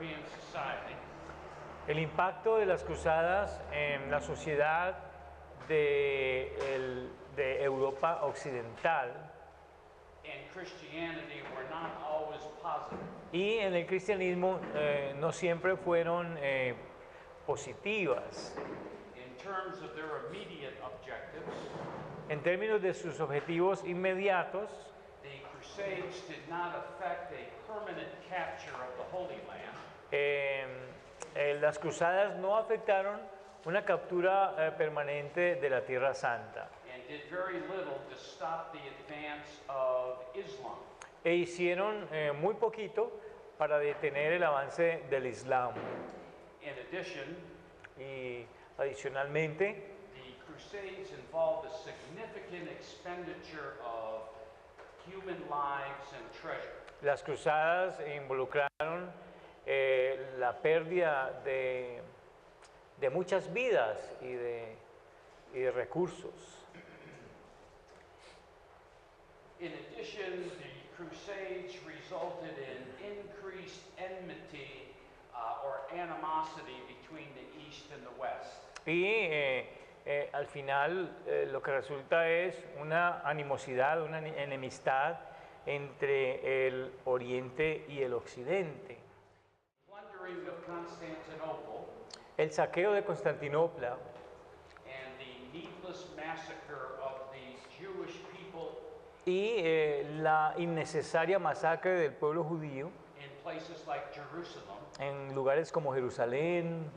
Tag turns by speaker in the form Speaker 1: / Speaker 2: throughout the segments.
Speaker 1: European society.
Speaker 2: El impacto de las cruzadas en la sociedad de Europa occidental
Speaker 1: And Christianity were not always positive.
Speaker 2: y en el cristianismo no siempre fueron positivas.
Speaker 1: In terms of their immediate objectives,
Speaker 2: En términos de sus objetivos inmediatos,
Speaker 1: the Crusades did not affect a permanent capture of the Holy Land.
Speaker 2: Las cruzadas no afectaron una captura permanente de la Tierra Santa
Speaker 1: And did very little to stop the advance of Islam.
Speaker 2: e hicieron muy poquito para detener el avance del Islam.
Speaker 1: In addition,
Speaker 2: Y adicionalmente,
Speaker 1: the Crusades involved a significant expenditure of human lives and treasure.
Speaker 2: las cruzadas involucraron la pérdida de muchas vidas y de recursos.
Speaker 1: In addition, the Crusades resulted in increased enmity or animosity between the East and the West.
Speaker 2: Y al final lo que resulta es una animosidad, una enemistad entre el Oriente y el Occidente.
Speaker 1: Plundering of Constantinople
Speaker 2: El saqueo de Constantinopla
Speaker 1: and the needless massacre of the Jewish people
Speaker 2: y la innecesaria masacre del pueblo judío
Speaker 1: in places like Jerusalem
Speaker 2: en lugares como Jerusalén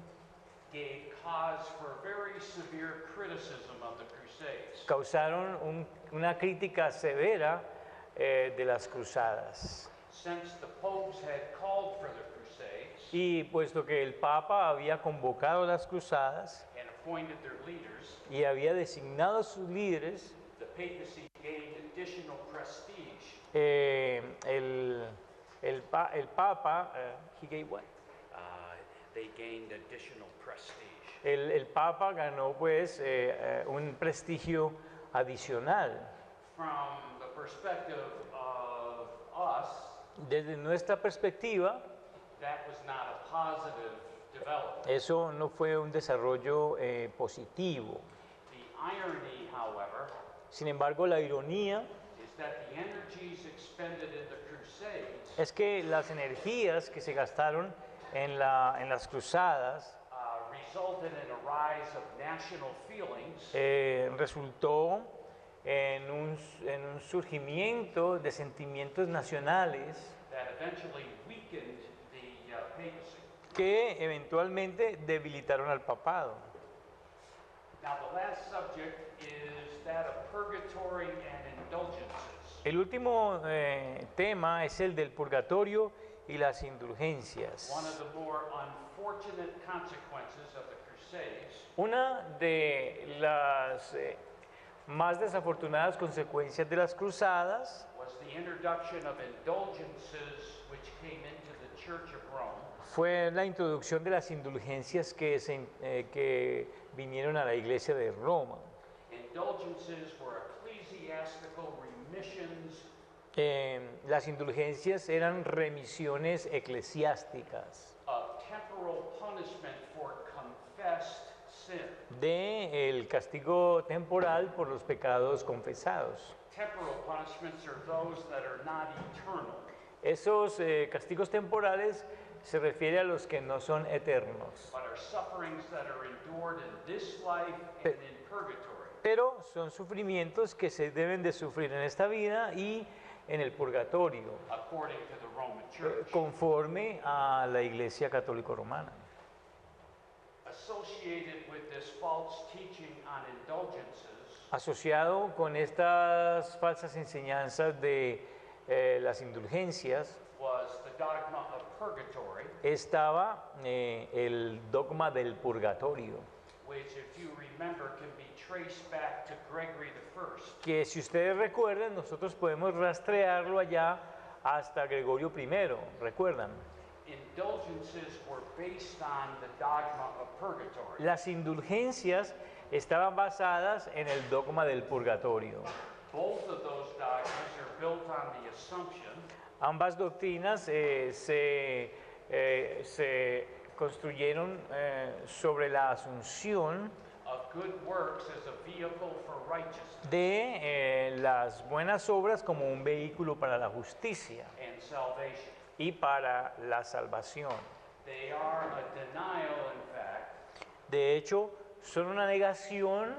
Speaker 1: gave cause for very severe criticism of the Crusades.
Speaker 2: causaron una crítica severa de las cruzadas.
Speaker 1: Since the popes had called for the Crusades
Speaker 2: Y puesto que el Papa había convocado las cruzadas
Speaker 1: and appointed their leaders,
Speaker 2: y había designado a sus líderes,
Speaker 1: the papacy gained additional prestige.
Speaker 2: el Papa, he gave what?
Speaker 1: They gained additional prestige.
Speaker 2: El Papa ganó pues un prestigio adicional.
Speaker 1: From the perspective of us,
Speaker 2: Desde nuestra perspectiva,
Speaker 1: that was not a positive development.
Speaker 2: eso no fue un desarrollo positivo.
Speaker 1: The irony, however,
Speaker 2: Sin embargo, la ironía
Speaker 1: is that the energies expended in the Crusades
Speaker 2: es que las energías que se gastaron en las cruzadas
Speaker 1: resulted in a rise of national feelings
Speaker 2: resultó en un surgimiento de sentimientos nacionales
Speaker 1: that eventually weakened the papacy.
Speaker 2: que eventualmente debilitaron al papado.
Speaker 1: Now, the last subject is that of purgatory and indulgences.
Speaker 2: El último tema es el del purgatorio y las indulgencias.
Speaker 1: One of the more unfortunate consequences of the Crusades
Speaker 2: Una de las más desafortunadas consecuencias de las cruzadas
Speaker 1: was the introduction of indulgences which came into the Church of Rome
Speaker 2: fue la introducción de las indulgencias que vinieron a la iglesia de Roma.
Speaker 1: Indulgences were ecclesiastical remissions
Speaker 2: Las indulgencias eran remisiones eclesiásticas
Speaker 1: of temporal punishment for confessed sin.
Speaker 2: de el castigo temporal por los pecados confesados.
Speaker 1: Temporal punishments are those that are not eternal.
Speaker 2: Esos castigos temporales se refiere a los que no son eternos,
Speaker 1: But are sufferings that are endured in this life and in purgatory.
Speaker 2: pero son sufrimientos que se deben de sufrir en esta vida y en el purgatorio,
Speaker 1: According to the Roman Church.
Speaker 2: conforme a la Iglesia Católica Romana.
Speaker 1: Associated with this false teaching on indulgences
Speaker 2: Asociado con estas falsas enseñanzas de las indulgencias,
Speaker 1: was the dogma of purgatory,
Speaker 2: estaba el dogma del purgatorio,
Speaker 1: which, if you remember, can be traced back to Gregory I.
Speaker 2: que si ustedes recuerdan, nosotros podemos rastrearlo allá hasta Gregorio I, ¿recuerdan?
Speaker 1: Indulgences were based on the dogma of purgatory.
Speaker 2: Las indulgencias estaban basadas en el dogma del purgatorio.
Speaker 1: Both of those dogmas are built on the assumption
Speaker 2: Ambas doctrinas se se construyeron sobre la asunción
Speaker 1: of good works as a vehicle for righteousness
Speaker 2: de las buenas obras como un vehículo para la justicia
Speaker 1: and salvation.
Speaker 2: y para la salvación.
Speaker 1: They are a denial, in fact,
Speaker 2: De hecho, son una negación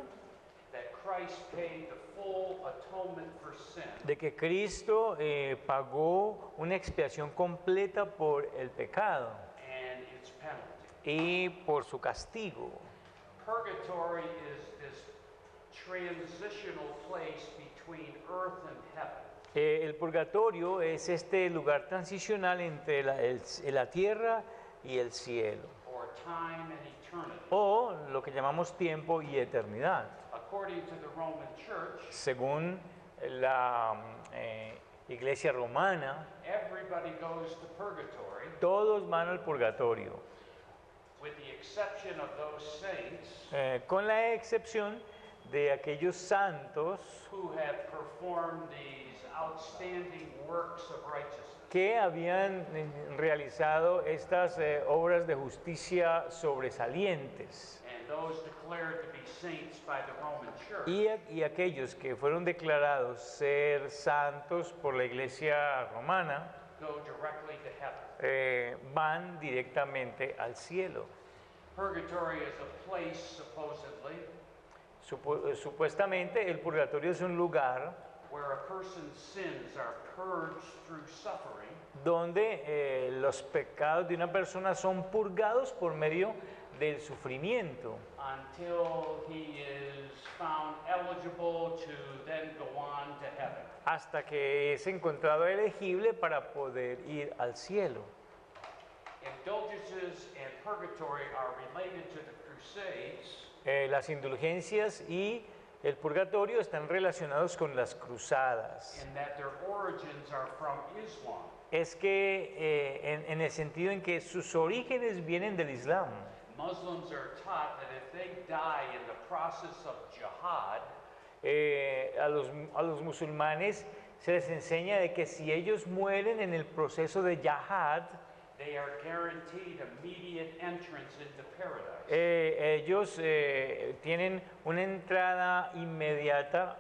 Speaker 1: that Christ paid the full atonement for sin
Speaker 2: de que Cristo pagó una expiación completa por el pecado
Speaker 1: and its penalty.
Speaker 2: y por su castigo.
Speaker 1: Purgatory is this transitional place between earth and heaven.
Speaker 2: El purgatorio es este lugar transicional entre la tierra y el cielo,
Speaker 1: Or time and eternity.
Speaker 2: o lo que llamamos tiempo y eternidad.
Speaker 1: According to the Roman Church,
Speaker 2: Según la Iglesia romana,
Speaker 1: everybody goes to purgatory,
Speaker 2: todos van al purgatorio,
Speaker 1: with the exception of those saints
Speaker 2: con la excepción de aquellos santos
Speaker 1: who have performed these outstanding works of righteousness.
Speaker 2: que habían realizado estas obras de justicia sobresalientes
Speaker 1: And those declared to be saints by the Roman Church
Speaker 2: y aquellos que fueron declarados ser santos por la Iglesia romana
Speaker 1: go directly to heaven.
Speaker 2: van directamente al cielo.
Speaker 1: Purgatory is a place, supposedly,
Speaker 2: Supuestamente el purgatorio es un lugar
Speaker 1: where a person's sins are purged through suffering
Speaker 2: donde los pecados de una persona son purgados por medio del sufrimiento
Speaker 1: until he is found eligible to then go on to heaven.
Speaker 2: hasta que es encontrado elegible para poder ir al cielo.
Speaker 1: Indulgences and purgatory are related to the Crusades
Speaker 2: Las indulgencias y el purgatorio están relacionados con las cruzadas.
Speaker 1: in that their origins are from Islam.
Speaker 2: Es que en el sentido en que sus orígenes vienen del Islam.
Speaker 1: Muslims are taught that if they die in the process of jihad,
Speaker 2: A los musulmanes se les enseña de que si ellos mueren en el proceso de yihad,
Speaker 1: they are guaranteed immediate entrance into paradise.
Speaker 2: ellos tienen una entrada inmediata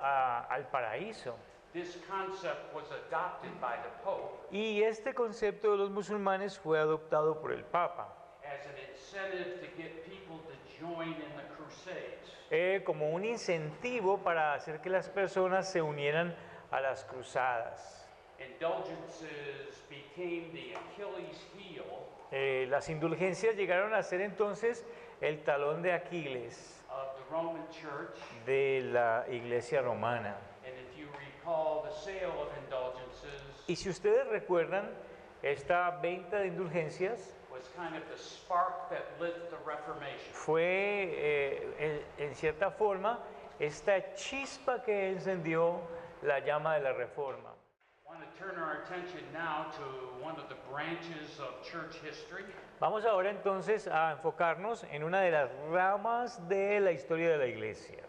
Speaker 2: al paraíso.
Speaker 1: This concept was adopted by the Pope
Speaker 2: Y este concepto de los musulmanes fue adoptado por el Papa
Speaker 1: as an incentive to get people to join in the Crusades.
Speaker 2: como un incentivo para hacer que las personas se unieran a las cruzadas.
Speaker 1: Indulgences became the Achilles heel
Speaker 2: Las indulgencias llegaron a ser entonces el talón de Aquiles
Speaker 1: of the Roman Church.
Speaker 2: de la Iglesia romana.
Speaker 1: And if you recall the sale of indulgences
Speaker 2: Y si ustedes recuerdan, esta venta de indulgencias
Speaker 1: was kind of the spark that lit the Reformation.
Speaker 2: fue, en cierta forma, esta chispa que encendió la llama de la Reforma.
Speaker 1: I want to turn our attention now to one of the branches of church history,
Speaker 2: Vamos ahora entonces a enfocarnos en una de las ramas de la historia de la Iglesia.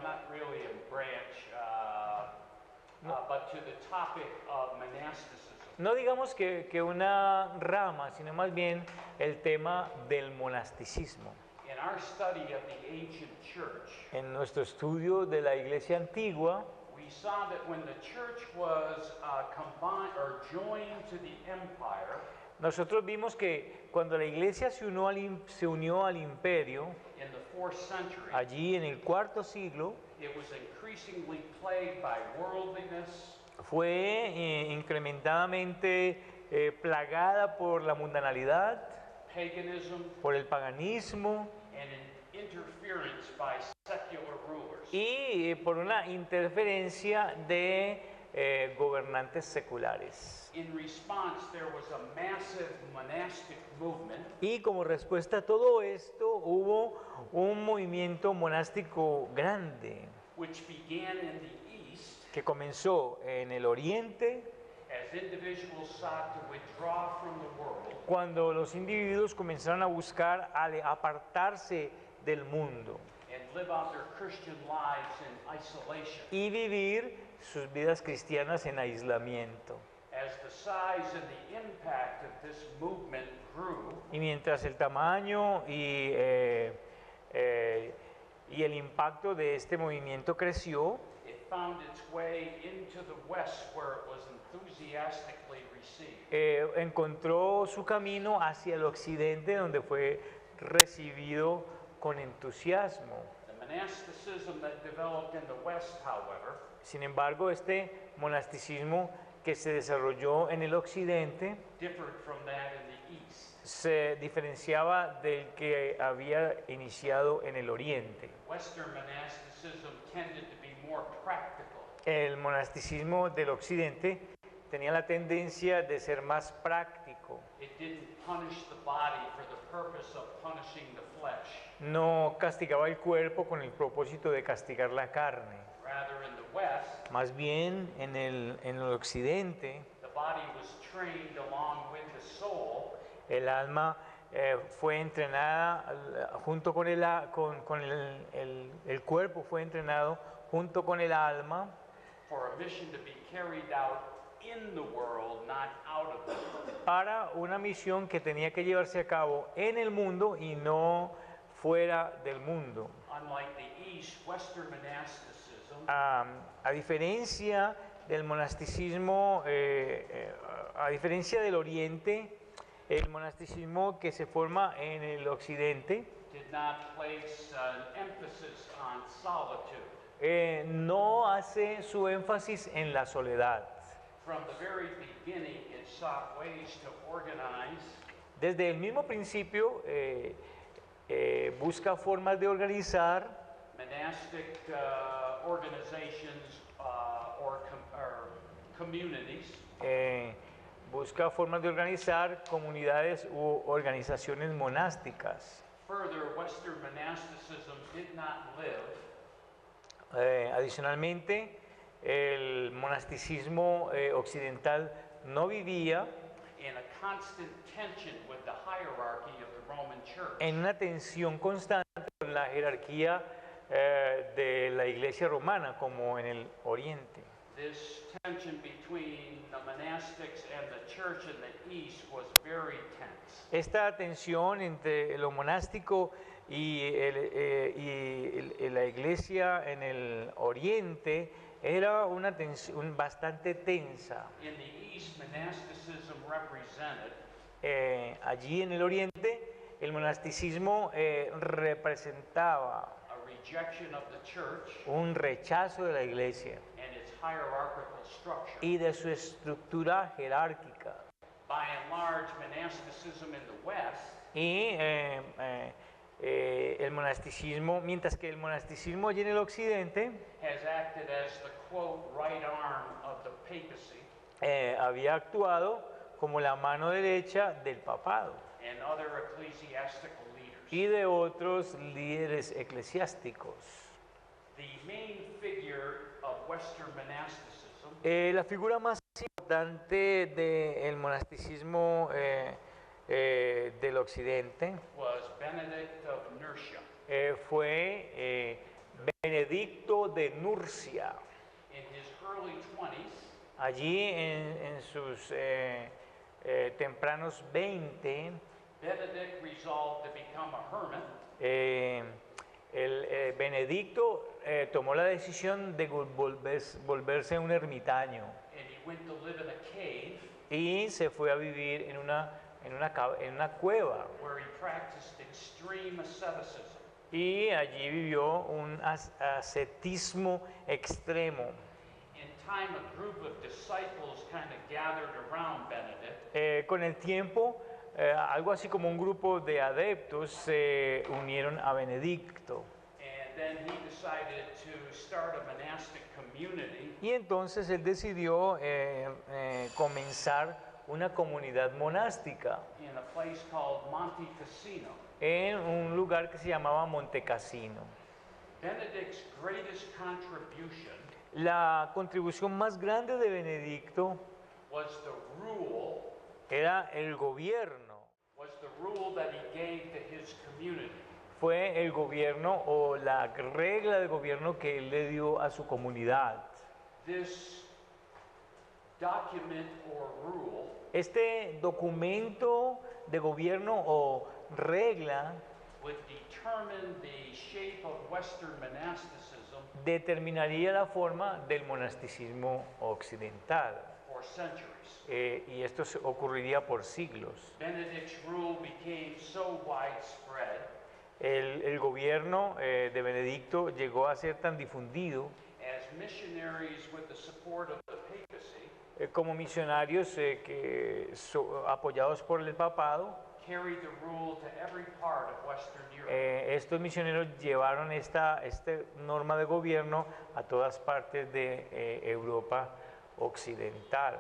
Speaker 1: not really a branch, but to the topic of monasticism.
Speaker 2: No digamos que una rama, sino más bien el tema del monasticismo.
Speaker 1: In our study of the ancient church,
Speaker 2: En nuestro estudio de la Iglesia antigua,
Speaker 1: we saw that when the church was combined or joined to the empire,
Speaker 2: nosotros vimos que cuando la Iglesia se unió al imperio,
Speaker 1: in the 4th century,
Speaker 2: allí en el cuarto siglo,
Speaker 1: it was increasingly plagued by worldliness,
Speaker 2: fue incrementadamente plagada por la mundanalidad,
Speaker 1: paganism,
Speaker 2: por el paganismo
Speaker 1: and an interference by secular rulers.
Speaker 2: y por una interferencia de gobernantes seculares.
Speaker 1: In response, there was a massive monastic movement
Speaker 2: Y como respuesta a todo esto hubo un movimiento monástico grande
Speaker 1: which began in the east
Speaker 2: que comenzó en el oriente
Speaker 1: as individuals sought to withdraw from the world
Speaker 2: cuando los individuos comenzaron a buscar apartarse del mundo
Speaker 1: and live out their Christian lives in isolation.
Speaker 2: y vivir sus vidas cristianas en aislamiento.
Speaker 1: As the size and the impact of this movement grew,
Speaker 2: Y mientras el tamaño y el impacto de este movimiento creció,
Speaker 1: it found its way into the West where it was enthusiastically received.
Speaker 2: encontró su camino hacia el occidente, donde fue recibido con entusiasmo.
Speaker 1: The monasticism that developed in the West, however,
Speaker 2: Sin embargo, este monasticismo que se desarrolló en el occidente
Speaker 1: differed from that in the East.
Speaker 2: se diferenciaba del que había iniciado en el oriente.
Speaker 1: Western monasticism tended to be more practical.
Speaker 2: El monasticismo del occidente tenía la tendencia de ser más práctico.
Speaker 1: It didn't punish the body for the purpose of punishing the flesh.
Speaker 2: No castigaba el cuerpo con el propósito de castigar la carne.
Speaker 1: Rather, in the West,
Speaker 2: Más bien en el occidente,
Speaker 1: the body was trained along with the soul
Speaker 2: el alma fue entrenada junto con el cuerpo, fue entrenado junto con el alma
Speaker 1: for a mission to be carried out in the world, not out of the world.
Speaker 2: para una misión que tenía que llevarse a cabo en el mundo y no fuera del mundo.
Speaker 1: Unlike the East, Western monasticism
Speaker 2: A diferencia del monasticismo, a diferencia del oriente, el monasticismo que se forma en el occidente
Speaker 1: did not place an emphasis on solitude.
Speaker 2: no hace su énfasis en la soledad.
Speaker 1: From the very beginning, it sought ways to organize
Speaker 2: Desde el mismo principio busca formas de organizar
Speaker 1: monastic organizations or communities
Speaker 2: busca formas de organizar comunidades u organizaciones monásticas.
Speaker 1: Further, Western monasticism did not live
Speaker 2: Adicionalmente, el monasticismo occidental no vivía
Speaker 1: in a constant tension with the hierarchy of the Roman Church.
Speaker 2: en una tensión constante con la jerarquía de la Iglesia romana, como en el Oriente.
Speaker 1: This tension between the monastics and the church in the East was very tense.
Speaker 2: Esta tensión entre lo monástico y la Iglesia en el Oriente era una tensión bastante tensa.
Speaker 1: In the East, monasticism represented
Speaker 2: Allí en el Oriente, el monasticismo representaba
Speaker 1: a rejection of the church
Speaker 2: un rechazo de la Iglesia
Speaker 1: and its hierarchical structure.
Speaker 2: y de su estructura jerárquica.
Speaker 1: By and large, monasticism in the West
Speaker 2: Y el monasticismo, mientras que el monasticismo allí en el Occidente
Speaker 1: has acted as the quote right arm of the papacy
Speaker 2: había actuado como la mano derecha del papado
Speaker 1: and other ecclesiastical leaders.
Speaker 2: y de otros líderes eclesiásticos.
Speaker 1: The main figure of Western monasticism
Speaker 2: La figura más importante del monasticismo del Occidente
Speaker 1: was Benedict of Nursia.
Speaker 2: fue Benedicto de Nursia.
Speaker 1: In his early 20s,
Speaker 2: Allí en sus tempranos 20,
Speaker 1: Benedict resolved to become a hermit
Speaker 2: Benedicto tomó la decisión de volverse un ermitaño
Speaker 1: and he went to live in a cave
Speaker 2: y se fue a vivir en una cueva
Speaker 1: where he practiced extreme asceticism.
Speaker 2: y allí vivió un ascetismo extremo.
Speaker 1: In time, a group of disciples kind of gathered around Benedict
Speaker 2: Con el tiempo, algo así como un grupo de adeptos se unieron a Benedicto.
Speaker 1: and then he decided to start a monastic community
Speaker 2: Y entonces él decidió comenzar una comunidad monástica
Speaker 1: in a place called Monte Cassino.
Speaker 2: en un lugar que se llamaba Monte Cassino.
Speaker 1: Benedict's greatest contribution
Speaker 2: La contribución más grande de Benedicto
Speaker 1: was the rule
Speaker 2: era el gobierno,
Speaker 1: that he gave to his community.
Speaker 2: fue el gobierno o la regla de gobierno que él le dio a su comunidad.
Speaker 1: This document or rule
Speaker 2: Este documento de gobierno o regla
Speaker 1: would determine the shape of Western monasticism
Speaker 2: determinaría la forma del monasticismo occidental.
Speaker 1: for centuries.
Speaker 2: Y esto ocurriría por siglos.
Speaker 1: Benedict's rule became so widespread
Speaker 2: El gobierno de Benedicto llegó a ser tan difundido
Speaker 1: as missionaries with the support of the papacy
Speaker 2: como misionarios apoyados por el papado.
Speaker 1: carried the rule to every part of Western Europe.
Speaker 2: Estos misioneros llevaron esta norma de gobierno a todas partes de Europa occidental.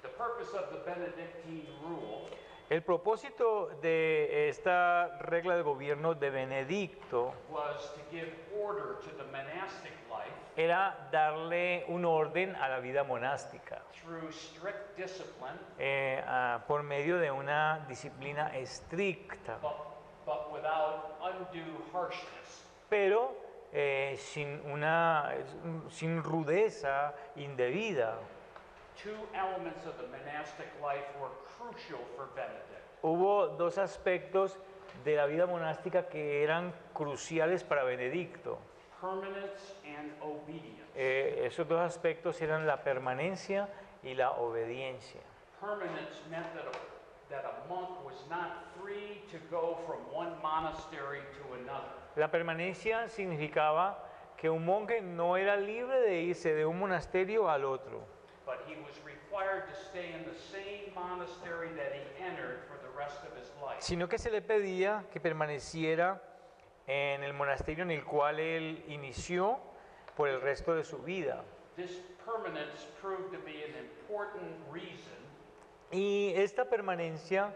Speaker 1: The purpose of the Benedictine rule
Speaker 2: El propósito de esta regla de gobierno de Benedicto
Speaker 1: was to give order to the monastic life
Speaker 2: era darle un orden a la vida monástica
Speaker 1: through strict discipline,
Speaker 2: por medio de una disciplina estricta,
Speaker 1: but without undue harshness.
Speaker 2: pero sin rudeza indebida.
Speaker 1: Two elements of the monastic life were crucial for Benedict.
Speaker 2: Hubo dos aspectos de la vida monástica que eran cruciales para Benedicto.
Speaker 1: Permanence and obedience.
Speaker 2: Esos dos aspectos eran la permanencia y la obediencia.
Speaker 1: Permanence meant that a monk was not free to go from one monastery to another.
Speaker 2: La permanencia significaba que un monje no era libre de irse de un monasterio al otro,
Speaker 1: But he was required to stay in the same monastery that he entered for the rest of his life.
Speaker 2: sino que se le pedía que permaneciera en el monasterio en el cual él inició por el resto de su vida.
Speaker 1: This permanence proved to be an important reason
Speaker 2: Y esta permanencia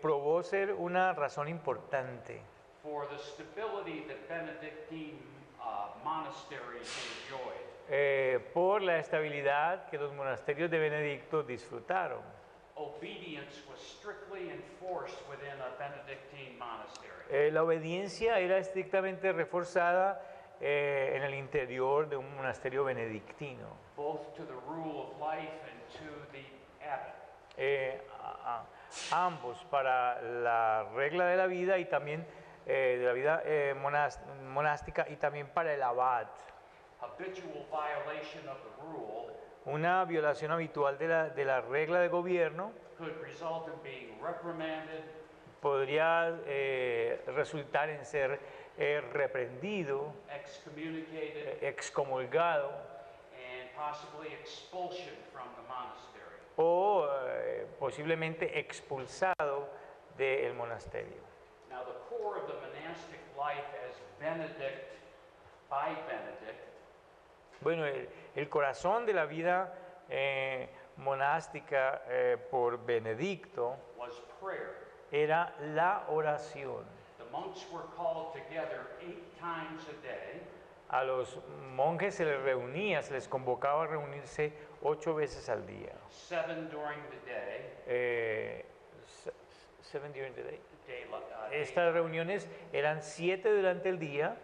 Speaker 2: probó ser una razón importante
Speaker 1: for the stability that Benedictine monasteries enjoyed.
Speaker 2: por la estabilidad que los monasterios de Benedicto disfrutaron.
Speaker 1: Obedience was strictly enforced within a Benedictine monastery.
Speaker 2: La obediencia era estrictamente reforzada en el interior de un monasterio benedictino,
Speaker 1: Both to the rule of life and to the abbot.
Speaker 2: Ambos para la regla de la vida y también de la vida monástica y también para el abad.
Speaker 1: Habitual violation of the rule
Speaker 2: Una violación habitual de la regla de gobierno
Speaker 1: could result in being reprimanded,
Speaker 2: podría resultar en ser reprendido,
Speaker 1: excommunicated,
Speaker 2: excomulgado
Speaker 1: and possibly expulsion from the monastery.
Speaker 2: o posiblemente expulsado del monasterio.
Speaker 1: Now, the core of the monastic life as by Benedict,
Speaker 2: Bueno, el corazón de la vida monástica por Benedicto
Speaker 1: was prayer.
Speaker 2: era la oración.
Speaker 1: The monks were called together 8 times a day,
Speaker 2: A los monjes se les reunía, se les convocaba a reunirse 8 veces al día.
Speaker 1: 7 during the day,
Speaker 2: 7 during the day.
Speaker 1: day
Speaker 2: Estas reuniones eran 7 durante el día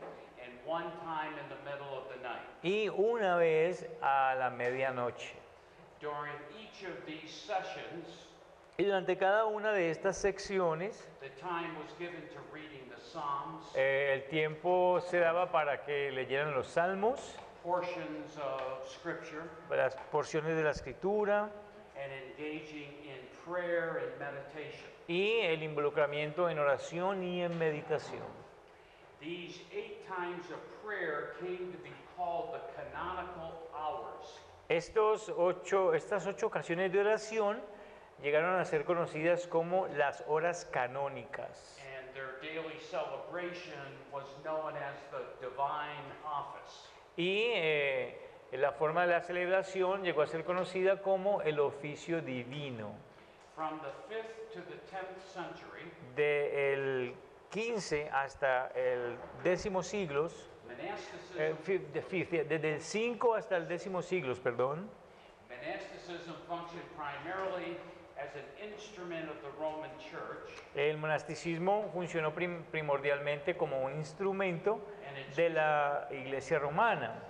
Speaker 1: and 1 time in the middle of the night.
Speaker 2: y una vez a la medianoche.
Speaker 1: During each of these sessions,
Speaker 2: Y durante cada una de estas secciones,
Speaker 1: the time was given to reading the Psalms,
Speaker 2: el tiempo se daba para que leyeran los salmos,
Speaker 1: portions of Scripture,
Speaker 2: las porciones de la escritura
Speaker 1: and engaging in prayer and meditation.
Speaker 2: y el involucramiento en oración y en meditación.
Speaker 1: These 8 times of prayer came to be called the canonical hours.
Speaker 2: Estas 8 ocasiones de oración llegaron a ser conocidas como las horas canónicas.
Speaker 1: And their daily celebration was known as the divine office.
Speaker 2: Y la forma de la celebración llegó a ser conocida como el oficio divino.
Speaker 1: From the 5th to the 10th century,
Speaker 2: Del 15 hasta el 10 siglos,
Speaker 1: monasticism,
Speaker 2: desde el 5 hasta el 10 siglos, perdón,
Speaker 1: monasticism functioned primarily as an instrument of the Roman Church,
Speaker 2: el monasticismo funcionó primordialmente como un instrumento
Speaker 1: and its,
Speaker 2: de la Iglesia romana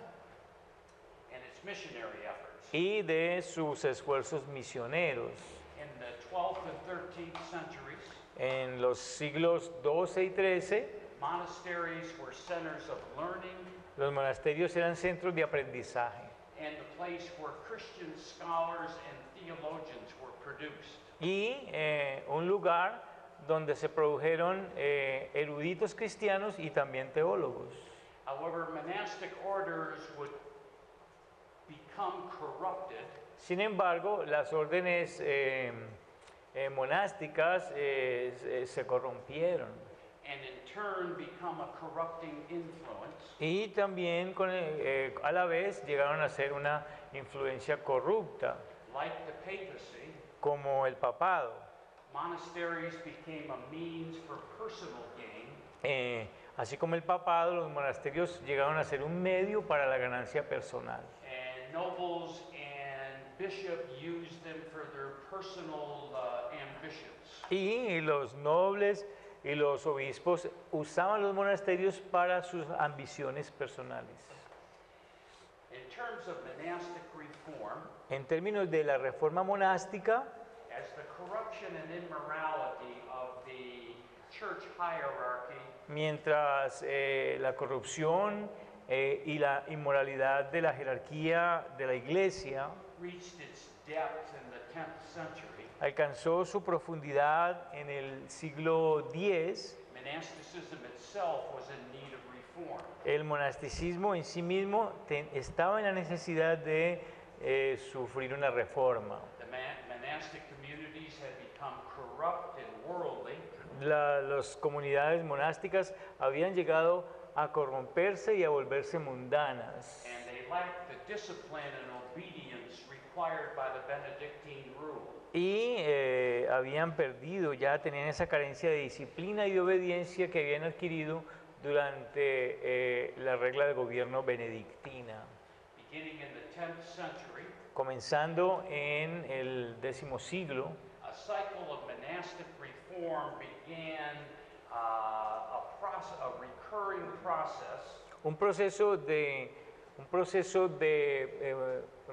Speaker 1: and its missionary efforts.
Speaker 2: y de sus esfuerzos misioneros.
Speaker 1: In the 12th and 13th centuries,
Speaker 2: En los siglos XII y XIII,
Speaker 1: monasteries were centers of learning
Speaker 2: los monasterios eran centros de aprendizaje
Speaker 1: and the place where Christian scholars and theologians were produced.
Speaker 2: y un lugar donde se produjeron eruditos cristianos y también teólogos.
Speaker 1: However, monastic orders would become corrupted
Speaker 2: Sin embargo, las órdenes monásticas se corrompieron
Speaker 1: and in turn become a corrupting influence
Speaker 2: y también a la vez llegaron a ser una influencia corrupta,
Speaker 1: like the papacy.
Speaker 2: como el papado.
Speaker 1: Monasteries became a means for personal gain
Speaker 2: Así como el papado, los monasterios llegaron a ser un medio para la ganancia personal.
Speaker 1: and nobles and bishops used them for their personal ambitions.
Speaker 2: Y los nobles y los obispos usaban los monasterios para sus ambiciones personales.
Speaker 1: In terms of monastic reform,
Speaker 2: En términos de la reforma monástica,
Speaker 1: as the corruption and immorality of the church hierarchy
Speaker 2: mientras la corrupción y la inmoralidad de la jerarquía de la iglesia
Speaker 1: reached its depth in the 10th century,
Speaker 2: alcanzó su profundidad en el siglo X,
Speaker 1: monasticism itself was in need of reform.
Speaker 2: el monasticismo en sí mismo estaba en la necesidad de sufrir una reforma.
Speaker 1: The monastic communities had become corrupt and worldly,
Speaker 2: Las comunidades monásticas habían llegado a corromperse y a volverse mundanas.
Speaker 1: and they lacked the discipline and obedience required by the Benedictine rule.
Speaker 2: Y habían perdido, ya tenían esa carencia de disciplina y de obediencia que habían adquirido durante la regla de gobierno benedictina.
Speaker 1: Beginning in the 10th century,
Speaker 2: Comenzando en el X siglo,
Speaker 1: a cycle of monastic reform began a recurring process
Speaker 2: un proceso de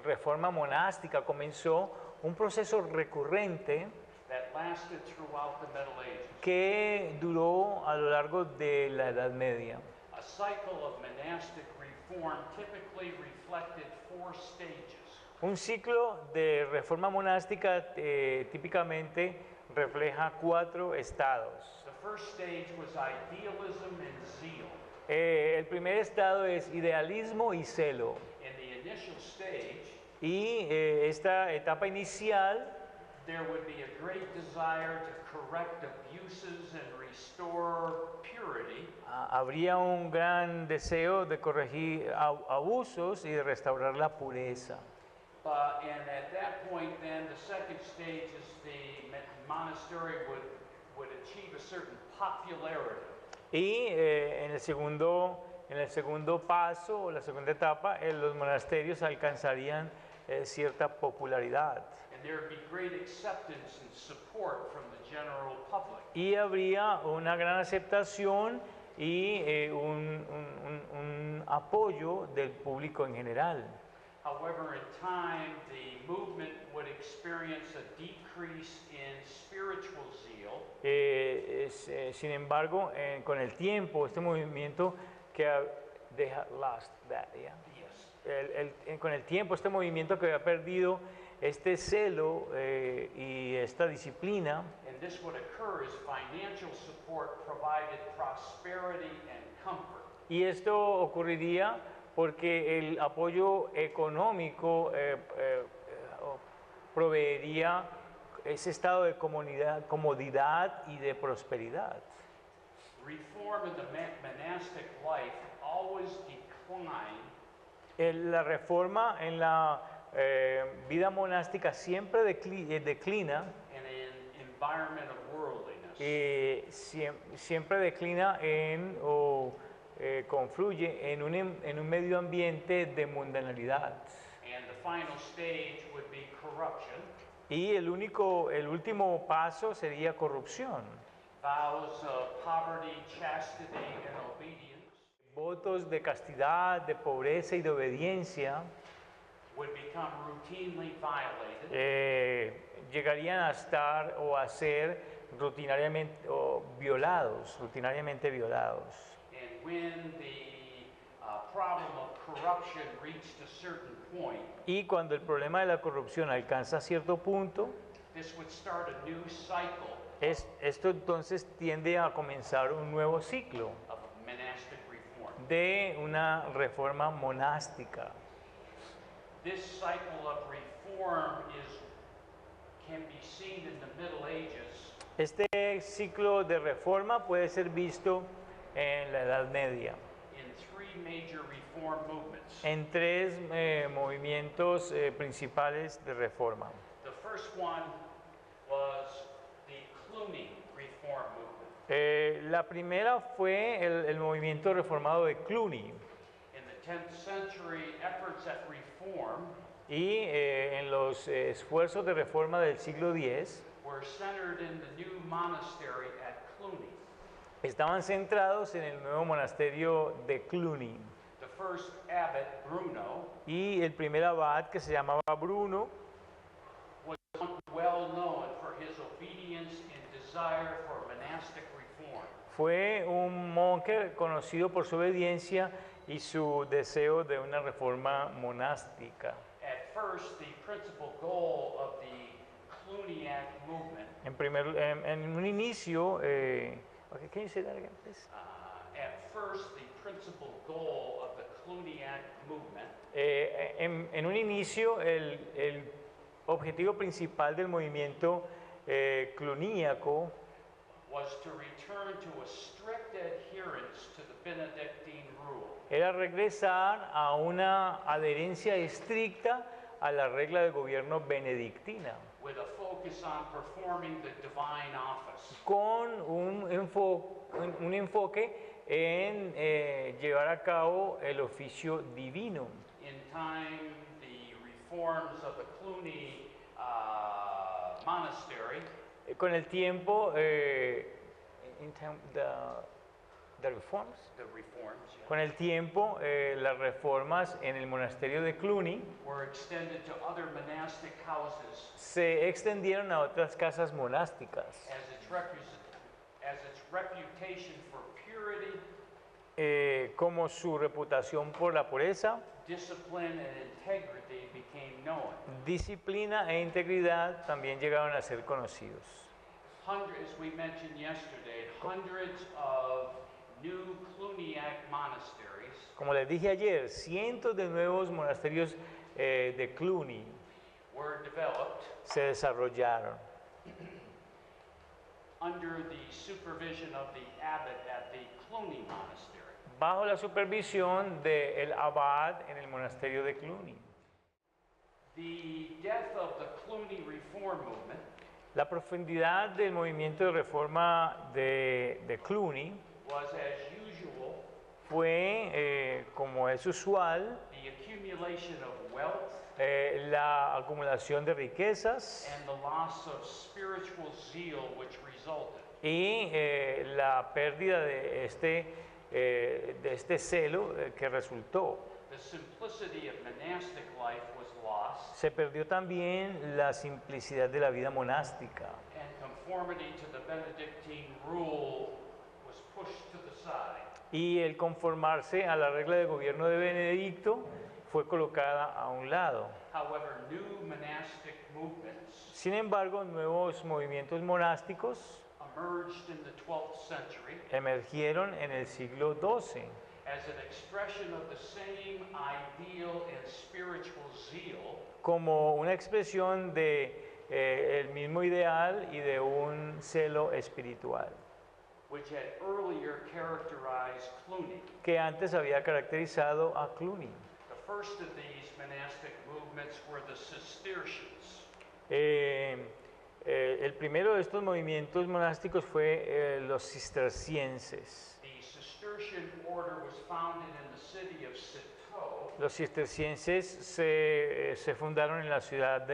Speaker 2: reforma monástica comenzó, un proceso recurrente
Speaker 1: that lasted throughout the Middle Ages.
Speaker 2: que duró a lo largo de la Edad Media.
Speaker 1: A cycle of monastic reform typically reflected 4 stages.
Speaker 2: Un ciclo de reforma monástica típicamente refleja 4 estados.
Speaker 1: The first stage was idealism and zeal.
Speaker 2: El primer estado es idealismo y celo.
Speaker 1: In the initial stage,
Speaker 2: Y esta etapa inicial
Speaker 1: there would be a great desire to correct abuses and restore purity.
Speaker 2: habría un gran deseo de corregir abusos y de restaurar la pureza.
Speaker 1: And at that point, then the second stage is the monastery would achieve a certain popularity.
Speaker 2: Y en el segundo paso, o la segunda etapa, los monasterios alcanzarían cierta popularidad.
Speaker 1: And there would be great acceptance and support from the general public.
Speaker 2: Y habría una gran aceptación y un apoyo del público en general.
Speaker 1: However, in time, the movement would experience a decrease in spiritual zeal
Speaker 2: Sin embargo, con el tiempo, este movimiento con el tiempo, este movimiento que había perdido este celo y esta disciplina,
Speaker 1: and this would occur as financial support provided prosperity and comfort.
Speaker 2: y esto ocurriría porque el apoyo económico proveería ese estado de comodidad y de prosperidad.
Speaker 1: Reform in the monastic life always declined
Speaker 2: La reforma en la vida monástica siempre declina
Speaker 1: in an environment of worldliness.
Speaker 2: siempre declina o confluye en un medio ambiente de mundanalidad.
Speaker 1: And the final stage would be corruption.
Speaker 2: Y el último paso sería corrupción.
Speaker 1: Vows of poverty, chastity, and obedience.
Speaker 2: Votos de castidad, de pobreza y de obediencia.
Speaker 1: would become routinely violated,
Speaker 2: llegarían a estar o a ser rutinariamente rutinariamente violados.
Speaker 1: and when the problem of corruption reached a certain point,
Speaker 2: Y cuando el problema de la corrupción alcanza cierto punto,
Speaker 1: this would start a new cycle
Speaker 2: esto entonces tiende a comenzar un nuevo ciclo
Speaker 1: of monastic reform.
Speaker 2: de una reforma monástica.
Speaker 1: This cycle of reform can be seen in the Middle Ages
Speaker 2: Este ciclo de reforma puede ser visto en la Edad Media,
Speaker 1: in three major reform movements.
Speaker 2: en tres movimientos principales de reforma.
Speaker 1: The first one was the Cluny Reform Movement.
Speaker 2: La primera fue el movimiento reformado de Cluny,
Speaker 1: In the 10th century, efforts at reform
Speaker 2: y en los esfuerzos de reforma del siglo X
Speaker 1: were centered in the new monastery at Cluny.
Speaker 2: estaban centrados en el nuevo monasterio de Cluny.
Speaker 1: The first abbot, Bruno,
Speaker 2: Y el primer abad, que se llamaba Bruno,
Speaker 1: was well known for his obedience and desire for monastic reform.
Speaker 2: fue un monje conocido por su obediencia y su deseo de una reforma monástica.
Speaker 1: At first, the principal goal of the Cluniac movement,
Speaker 2: En un inicio, okay, can you say that again, please?
Speaker 1: at first, the principal goal of the Cluniac movement
Speaker 2: En un inicio, el objetivo principal del movimiento cluníaco
Speaker 1: was to return to a strict adherence to the Benedictine rule.
Speaker 2: era regresar a una adherencia estricta a la regla de gobierno benedictina,
Speaker 1: With a focus on performing the divine office.
Speaker 2: con un enfoque en llevar a cabo el oficio divino.
Speaker 1: In time, the reforms of the Cluny monastery
Speaker 2: Con el tiempo, the reforms,
Speaker 1: the reforms yeah,
Speaker 2: con el tiempo, las reformas en el monasterio de Cluny
Speaker 1: were extended to other monastic houses
Speaker 2: se extendieron a otras casas monásticas.
Speaker 1: as its reputation for purity,
Speaker 2: Como su reputación por la pureza,
Speaker 1: discipline, and integrity became known.
Speaker 2: disciplina e integridad también llegaron a ser conocidos.
Speaker 1: Hundreds, as we mentioned yesterday, hundreds of new Cluniac monasteries
Speaker 2: Como les dije ayer, cientos de nuevos monasterios de Cluny
Speaker 1: were developed
Speaker 2: se desarrollaron
Speaker 1: under the supervision of the abbot at the Cluny monastery.
Speaker 2: bajo la supervisión del abad en el monasterio de Cluny.
Speaker 1: The death of the Cluny reform movement
Speaker 2: La profundidad del movimiento de reforma de Cluny
Speaker 1: was, as usual,
Speaker 2: fue, como es usual,
Speaker 1: the accumulation of wealth
Speaker 2: la acumulación de riquezas
Speaker 1: and the loss of spiritual zeal which resulted.
Speaker 2: y la pérdida de este celo que resultó.
Speaker 1: The simplicity of monastic life was lost,
Speaker 2: Se perdió también la simplicidad de la vida monástica
Speaker 1: and conformity to the Benedictine rule was pushed to the side.
Speaker 2: y el conformarse a la regla de gobierno de Benedicto fue colocada a un lado.
Speaker 1: However, new monastic movements
Speaker 2: Sin embargo, nuevos movimientos monásticos
Speaker 1: emerged in the 12th century
Speaker 2: emergieron en el siglo XII
Speaker 1: as an expression of the same ideal and spiritual zeal
Speaker 2: como una expresión de el mismo ideal y de un celo espiritual
Speaker 1: which had earlier characterized Cluny.
Speaker 2: que antes había caracterizado a Cluny.
Speaker 1: The first of these monastic movements were the Cistercians.
Speaker 2: El primero de estos movimientos monásticos fue los cistercienses.
Speaker 1: The Cistercian order was founded in the city of Citeaux,
Speaker 2: Los cistercienses se fundaron en la ciudad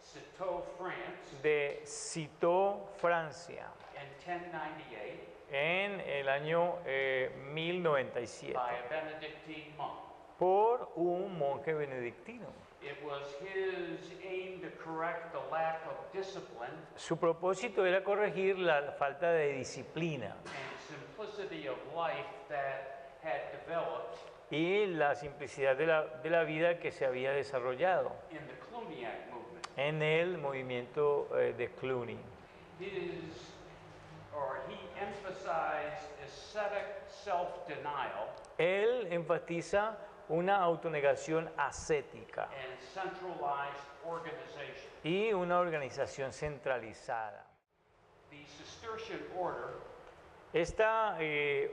Speaker 1: Citeaux, France,
Speaker 2: de Citeaux, Francia,
Speaker 1: in 1098,
Speaker 2: en el año 1097
Speaker 1: by a Benedictine monk.
Speaker 2: por un monje benedictino.
Speaker 1: It was his aim to correct the lack of discipline
Speaker 2: Su propósito era corregir la falta de disciplina
Speaker 1: and simplicity of life that had developed
Speaker 2: y la simplicidad de la vida que se había desarrollado
Speaker 1: in the Cluniac movement.
Speaker 2: en el movimiento de Cluny.
Speaker 1: He emphasized ascetic self-denial
Speaker 2: Él enfatiza una autonegación ascética
Speaker 1: and centralized organization.
Speaker 2: y una organización centralizada.
Speaker 1: The Cistercian order
Speaker 2: Esta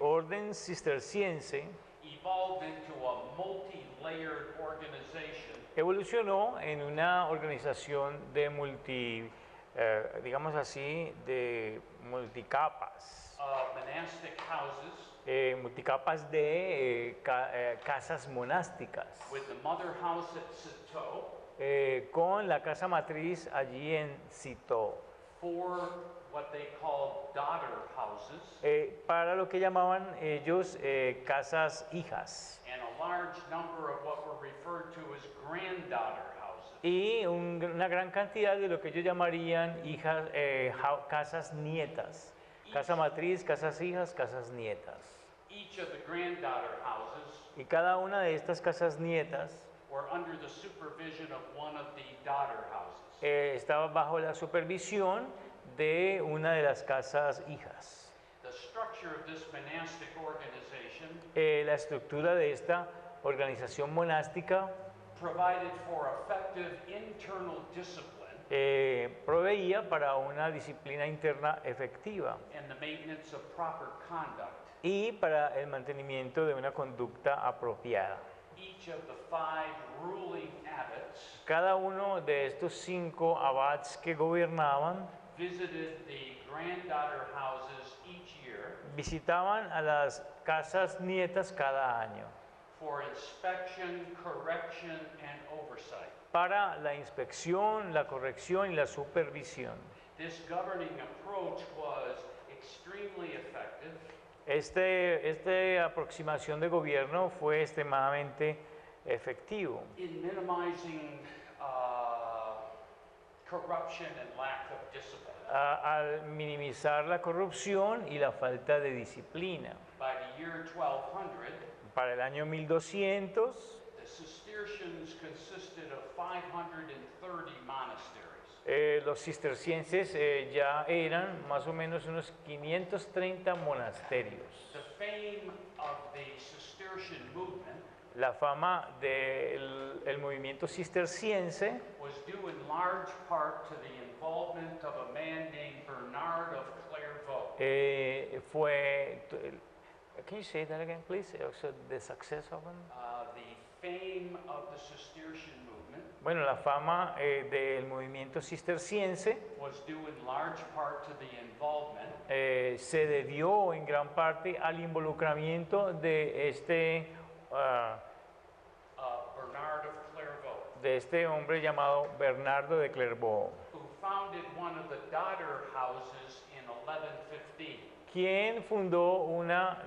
Speaker 2: orden cisterciense
Speaker 1: evolved into a multi-layered organization
Speaker 2: evolucionó en una organización de digamos así, de multicapas,
Speaker 1: monastic houses
Speaker 2: multicapas de casas monásticas,
Speaker 1: with the mother house at Citeaux,
Speaker 2: con la casa matriz allí en Citeaux,
Speaker 1: four what they called daughter houses,
Speaker 2: para lo que llamaban ellos casas hijas,
Speaker 1: and a large number of what were referred to as granddaughter houses.
Speaker 2: y una gran cantidad de lo que ellos llamarían hijas, casas nietas, casa matriz, casas hijas, casas nietas.
Speaker 1: Each of the granddaughter houses
Speaker 2: Y cada una de estas casas nietas
Speaker 1: were under the supervision of one of the daughter houses.
Speaker 2: estaba bajo la supervisión de una de las casas hijas.
Speaker 1: The structure of this monastic organization
Speaker 2: La estructura de esta organización monástica
Speaker 1: provided for effective internal discipline
Speaker 2: proveía para una disciplina interna efectiva
Speaker 1: and the maintenance of proper conduct.
Speaker 2: y para el mantenimiento de una conducta apropiada.
Speaker 1: Each of the 5 ruling abbots
Speaker 2: Cada uno de estos 5 abats que gobernaban
Speaker 1: visited the granddaughter houses each year
Speaker 2: visitaban a las casas nietas cada año
Speaker 1: for inspection, correction, and oversight.
Speaker 2: para la inspección, la corrección y la supervisión.
Speaker 1: This governing approach was extremely effective
Speaker 2: Esta aproximación de gobierno fue extremadamente efectivo
Speaker 1: in minimizing corruption and lack of discipline.
Speaker 2: al minimizar la corrupción y la falta de disciplina.
Speaker 1: By the year 1200,
Speaker 2: Para el año 1200,
Speaker 1: the Cistercians consisted of 530 monasteries.
Speaker 2: los cistercienses ya eran más o menos unos 530 monasterios.
Speaker 1: The fame of the Cistercian movement
Speaker 2: La fama del movimiento cisterciense
Speaker 1: was due in large part to the involvement of a man named Bernard of Clairvaux.
Speaker 2: Can you say that again, please? Also, the success of them?
Speaker 1: The fame of the Cistercian movement
Speaker 2: Bueno, la fama del movimiento cisterciense
Speaker 1: was due in large part to the involvement
Speaker 2: se debió en gran parte al involucramiento
Speaker 1: Bernard of Clairvaux,
Speaker 2: de este hombre llamado Bernardo de Clairvaux,
Speaker 1: who founded one of the daughter houses in 1115.
Speaker 2: quien fundó una